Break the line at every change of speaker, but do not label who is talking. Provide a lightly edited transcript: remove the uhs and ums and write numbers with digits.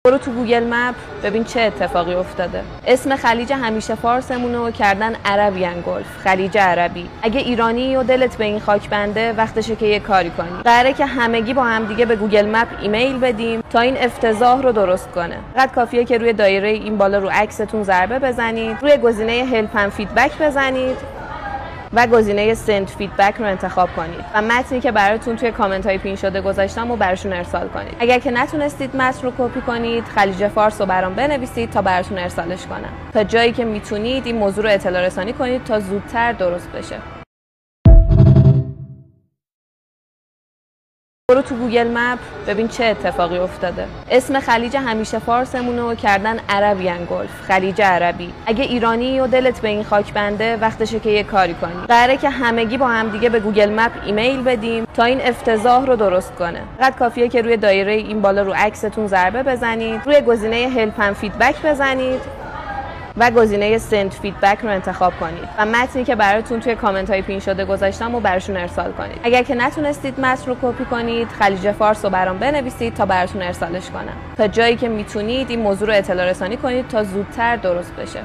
برو تو گوگل مپ ببین چه اتفاقی افتاده. اسم خلیج همیشه فارسمونه و کردن عربین گلف، خلیج عربی. اگه ایرانی و دلت به این خاک بنده، وقتشه که یه کاری کنی. قراره که همگی با هم دیگه به گوگل مپ ایمیل بدیم تا این افتضاح رو درست کنه. فقط کافیه که روی دایره این بالا رو عکستون ضربه بزنید، روی گزینه هلپ اند فیدبک بزنید و گزینه سند فیدبک رو انتخاب کنید و متنی که براتون توی کامنت های پین شده گذاشتم رو براشون ارسال کنید. اگر که نتونستید متن رو کپی کنید، خلیج فارس رو برام بنویسید تا براتون ارسالش کنم. تا جایی که میتونید این موضوع رو اطلاع رسانی کنید تا زودتر درست بشه. برو تو گوگل مپ ببین چه اتفاقی افتاده. اسم خلیج همیشه فارسمونه و کردن عربین گلف، خلیج عربی. اگه ایرانی و دلت به این خاک بنده، وقتشه که یه کاری کنی. قراره که همگی با هم دیگه به گوگل مپ ایمیل بدیم تا این افتضاح رو درست کنه. فقط کافیه که روی دایره این بالا رو عکستون ضربه بزنید، روی گزینه هلپ اند فیدبک بزنید و گزینه سند فیدبک رو انتخاب کنید و متنی که براتون توی کامنت های پین شده گذاشتم رو براشون ارسال کنید. اگر که نتونستید متن رو کپی کنید، خلیج فارس رو برام بنویسید تا براتون ارسالش کنم. تا جایی که میتونید این موضوع رو اطلاع رسانی کنید تا زودتر درست بشه.